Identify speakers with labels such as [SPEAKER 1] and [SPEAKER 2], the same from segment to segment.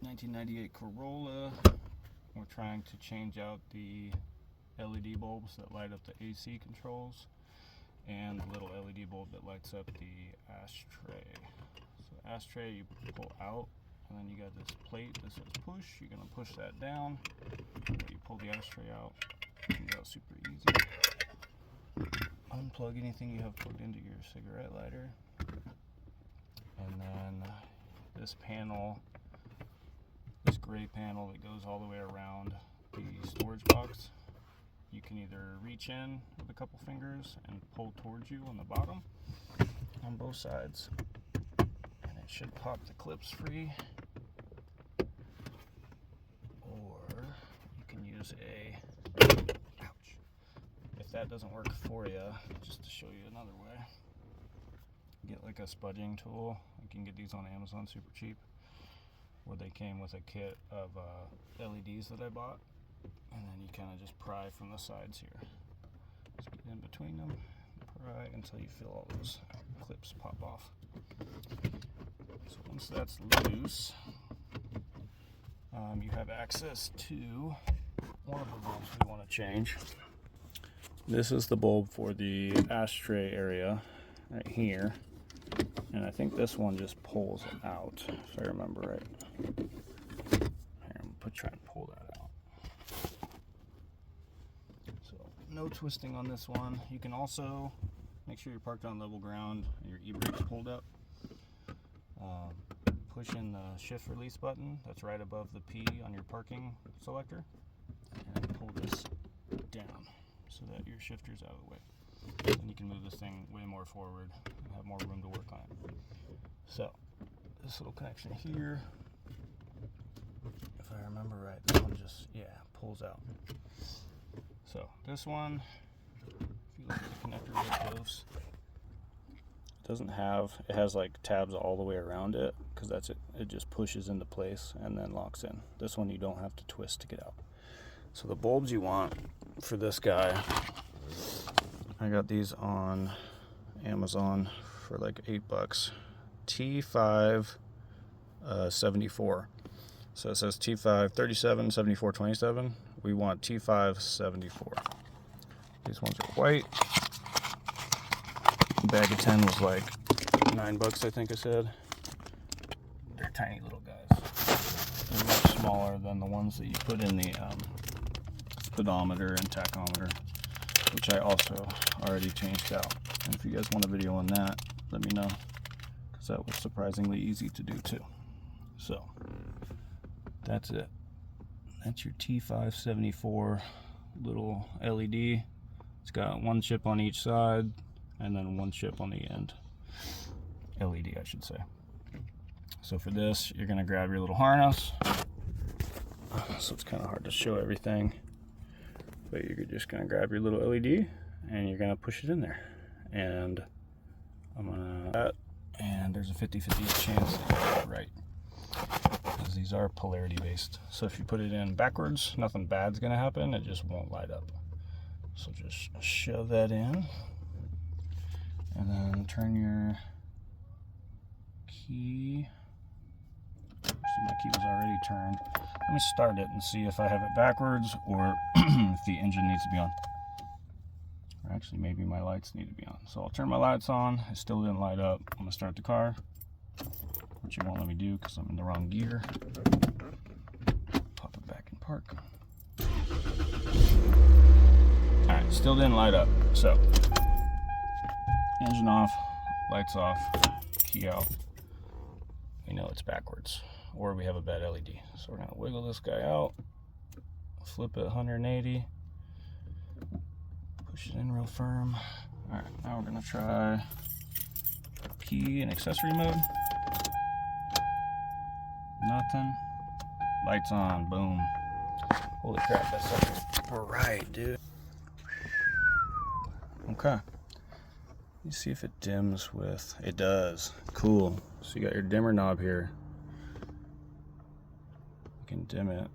[SPEAKER 1] 1998 Corolla. We're trying to change out the LED bulbs that light up the AC controls and the little LED bulb that lights up the ashtray. So the ashtray you pull out, and then you got this plate that says push. You're going to push that down. You pull the ashtray out. Comes out super easy. Unplug anything you have plugged into your cigarette lighter. And then this panel, this gray panel that goes all the way around the storage box, you can either reach in with a couple fingers and pull towards you on the bottom on both sides, and it should pop the clips free, or you can use ouch, if that doesn't work for you, just to show you another way, get like a spudging tool. You can get these on Amazon super cheap, where they came with a kit of LEDs that I bought, and then you kind of just pry from the sides here. Just get in between them, pry until you feel all those clips pop off. So once that's loose, you have access to one of the bulbs we want to change. This is the bulb for the ashtray area right here, and I think this one just pulls it out, if I remember right. Here, I'm gonna try and pull that out. So no twisting on this one. You can also make sure you're parked on level ground and your e-brake's pulled up. Push in the shift release button that's right above the P on your parking selector, and pull this down so that your shifter's out of the way. Then you can move this thing way more forward and have more room to work on it. So this little connection here, if I remember right, this one just, pulls out. So this one, if you look at the connector real close, it has like tabs all the way around it, because that's it. It just pushes into place and then locks in. This one you don't have to twist to get out. So the bulbs you want for this guy, I got these on Amazon for like $8. T5 74. So it says T5 37 74 27. We want T5 74. These ones are white. Bag of 10 was like $9, I think I said. They're tiny little guys. They're much smaller than the ones that you put in the speedometer and tachometer, which I also already changed out. And if you guys want a video on that, let me know, because that was surprisingly easy to do too. So that's it. That's your T574 little LED. It's got one chip on each side and then one chip on the end. LED, I should say. So for this, you're gonna grab your little harness. So it's kind of hard to show everything, but you're just gonna grab your little LED and you're gonna push it in there. And and there's a 50-50 chance that you get it right, because these are polarity based. So if you put it in backwards, nothing bad's gonna happen, it just won't light up. So just shove that in, and then turn your key. See, my key was already turned. Let me start it and see if I have it backwards, or if the engine needs to be on. Or actually, maybe my lights need to be on. So I'll turn my lights on. It still didn't light up. I'm gonna start the car, which you won't let me do because I'm in the wrong gear. Pop it back in park. Alright, still didn't light up. So, engine off, lights off, key out. We know it's backwards, or we have a bad LED. So we're gonna wiggle this guy out, flip it 180, push it in real firm. All right, now we're gonna try P and accessory mode. Nothing. Lights on, boom. Holy crap, that's sucker. All right, dude. Okay. You see if it dims with, it does. Cool. So you got your dimmer knob here. You can dim it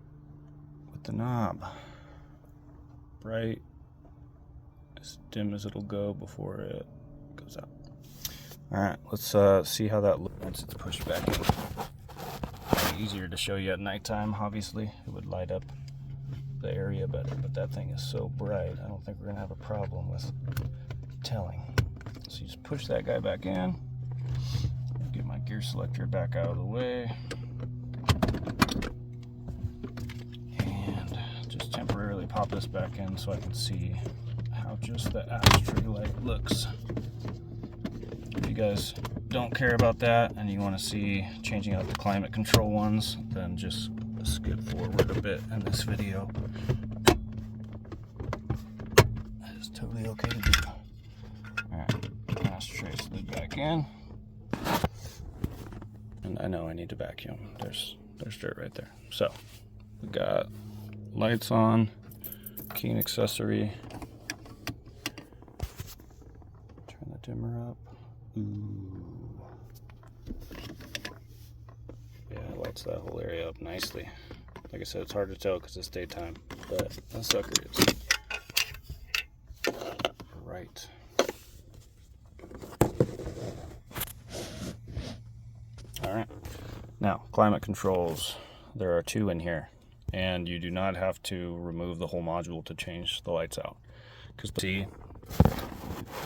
[SPEAKER 1] with the knob. Bright, as dim as it'll go before it goes out. All right, let's see how that looks once it's pushed back in. easier to show you at nighttime. Obviously, it would light up the area better, but that thing is so bright, I don't think we're gonna have a problem with telling. So you just push that guy back in, get my gear selector back out of the way, and just temporarily pop this back in so I can see how just the ashtray light looks. If you guys don't care about that and you want to see changing out the climate control ones, then just skip forward a bit in this video. That is totally okay to do. Alright, ashtray slid back in. And I know I need to vacuum. There's dirt right there. So we got lights on, key and accessory. Turn the dimmer up. Ooh. Yeah, it lights that whole area up nicely. Like I said, it's hard to tell because it's daytime, but that sucker is right. Alright, now climate controls. There are 2 in here, and you do not have to remove the whole module to change the lights out. Because see,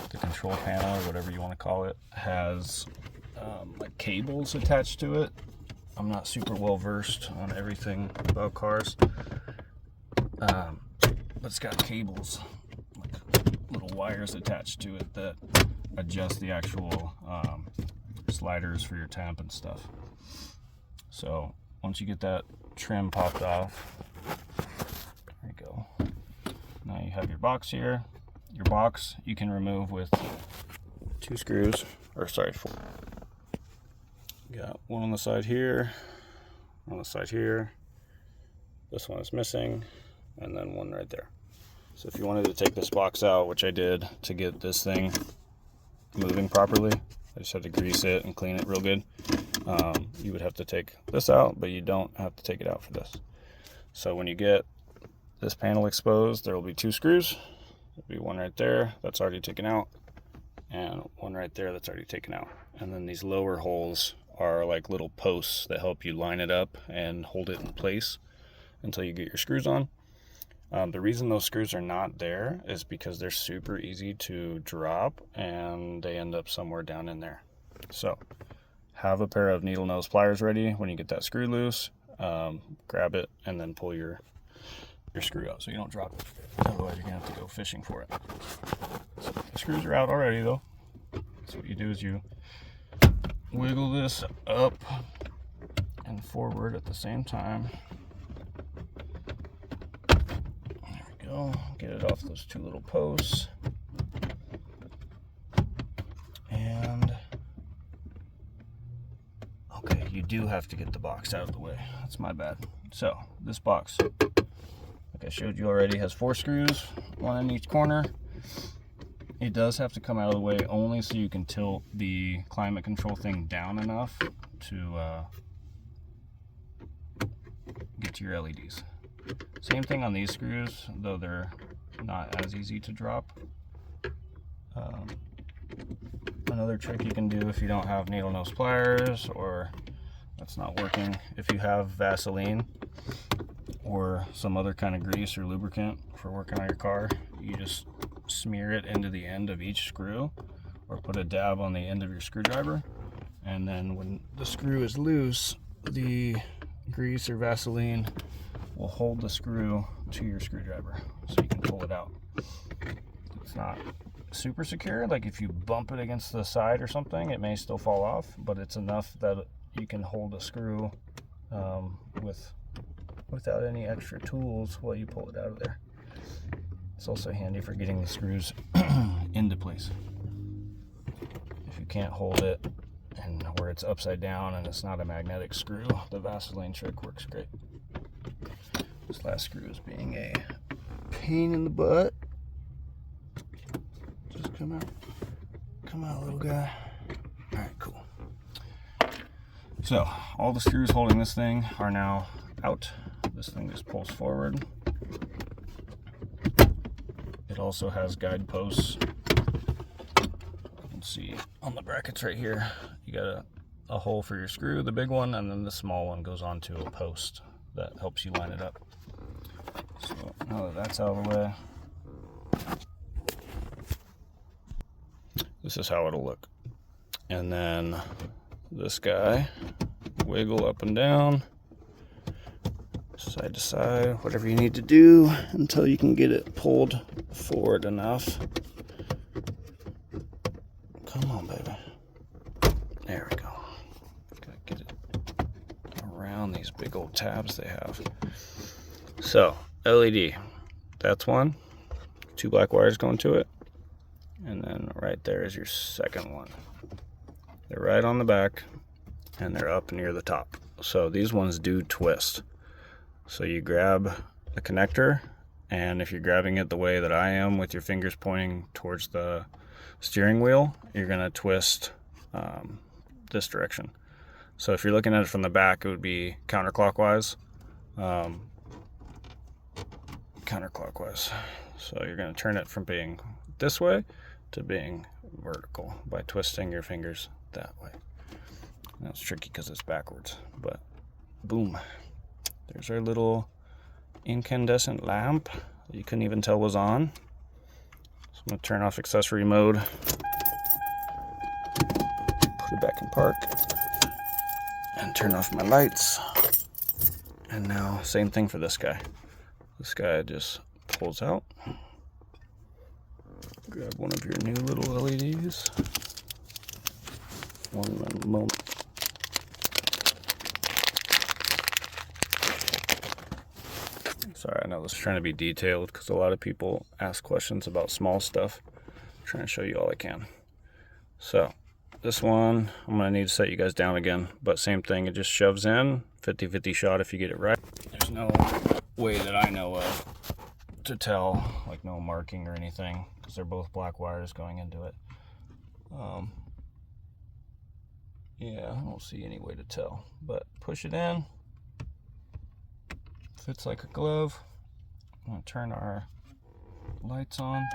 [SPEAKER 1] the control panel, or whatever you want to call it, has like cables attached to it. I'm not super well versed on everything about cars, but it's got cables, like little wires attached to it that adjust the actual sliders for your temp and stuff. So once you get that trim popped off, there you go. Now you have your box here. Your box you can remove with 2 screws, or sorry, 4. Got one on the side here, on the side here. This one is missing, and then one right there. So if you wanted to take this box out, which I did to get this thing moving properly, I just had to grease it and clean it real good. You would have to take this out, but you don't have to take it out for this. So when you get this panel exposed, there will be 2 screws. There'll be one right there that's already taken out, and one right there that's already taken out. And then these lower holes are like little posts that help you line it up and hold it in place until you get your screws on. The reason those screws are not there is because they're super easy to drop and they end up somewhere down in there. So have a pair of needle nose pliers ready when you get that screw loose. Grab it and then pull your screw out so you don't drop it. Otherwise you're gonna have to go fishing for it. So the screws are out already though. So what you do is you wiggle this up and forward at the same time. There we go. Get it off those 2 little posts. And okay, you do have to get the box out of the way. That's my bad. So this box, like I showed you already, has 4 screws, 1 in each corner. It does have to come out of the way only so you can tilt the climate control thing down enough to get to your LEDs. Same thing on these screws, though they're not as easy to drop. Another trick you can do if you don't have needle nose pliers or that's not working, if you have Vaseline or some other kind of grease or lubricant for working on your car, you just smear it into the end of each screw or put a dab on the end of your screwdriver, and then when the screw is loose, the grease or Vaseline will hold the screw to your screwdriver so you can pull it out. It's not super secure, like if you bump it against the side or something it may still fall off, but it's enough that you can hold a screw without any extra tools while you pull it out of there. It's also handy for getting the screws into place. If you can't hold it and where it's upside down and it's not a magnetic screw, the Vaseline trick works great. This last screw is being a pain in the butt. Just come out little guy. Alright, cool. So all the screws holding this thing are now out. This thing just pulls forward. It also has guideposts. You can see on the brackets right here, you got a hole for your screw, the big one, and then the small one goes onto a post that helps you line it up. So now that that's out of the way, this is how it'll look. And then this guy, wiggle up and down, side to side, whatever you need to do until you can get it pulled forward enough. Come on, baby. There we go. Gotta get it around these big old tabs they have. So, LED, that's one. 2 black wires going to it. And then right there is your second one. They're right on the back and they're up near the top. So these ones do twist. So you grab the connector, and if you're grabbing it the way that I am with your fingers pointing towards the steering wheel, you're gonna twist this direction. So if you're looking at it from the back, it would be counterclockwise. Counterclockwise. So you're gonna turn it from being this way to being vertical by twisting your fingers that way. That's tricky because it's backwards, but boom. There's our little incandescent lamp that you couldn't even tell was on. So I'm gonna turn off accessory mode, put it back in park, and turn off my lights. And now, same thing for this guy. This guy just pulls out. Grab one of your new little LEDs. One moment. Sorry, I know this is trying to be detailed because a lot of people ask questions about small stuff. I'm trying to show you all I can. So, this one, I'm going to need to set you guys down again, but same thing, it just shoves in, 50-50 shot if you get it right. There's no way that I know of to tell, like no marking or anything, because they're both black wires going into it. Yeah, I don't see any way to tell, but push it in. Fits like a glove. I'm gonna turn our lights on.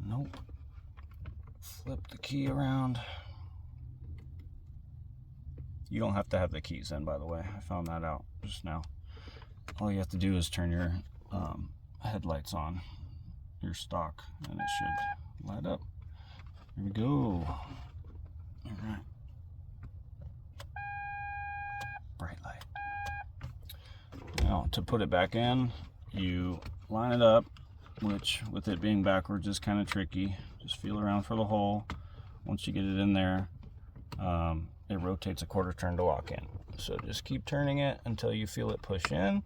[SPEAKER 1] Nope. Flip the key around. You don't have to have the keys in, by the way. I found that out just now. All you have to do is turn your headlights on, your stock, and it should light up. Here we go. All right. Bright light. Now, to put it back in, you line it up, which with it being backwards is kind of tricky. Just feel around for the hole. Once you get it in there, it rotates a quarter turn to lock in. So just keep turning it until you feel it push in.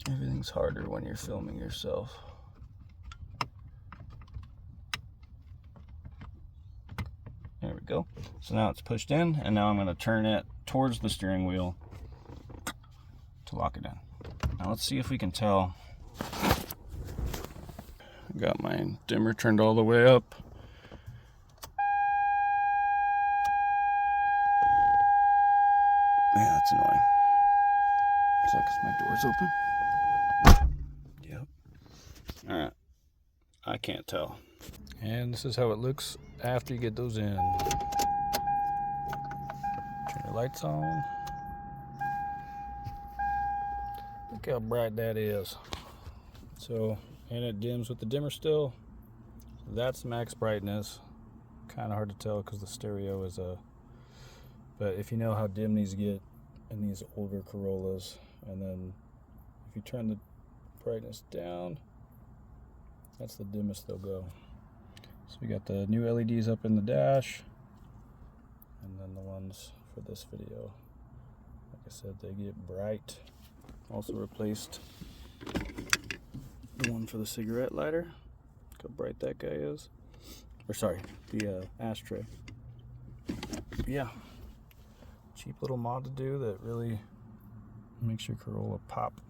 [SPEAKER 1] Everything's harder when you're filming yourself. There we go. So now it's pushed in, and now I'm going to turn it towards the steering wheel to lock it in. Now let's see if we can tell. I got my dimmer turned all the way up. Man, that's annoying. Is that because my door's open? Yep. Alright. I can't tell. And this is how it looks after you get those in. Turn your lights on. Look how bright that is. So, and it dims with the dimmer still. That's max brightness. Kind of hard to tell because the stereo is a... But if you know how dim these get in these older Corollas, and then if you turn the brightness down, that's the dimmest they'll go. So we got the new LEDs up in the dash, and then the ones for this video. Like I said, they get bright. Also replaced the one for the cigarette lighter. Look how bright that guy is. Or sorry, the ashtray. Yeah. Cheap little mod to do that really makes your Corolla pop.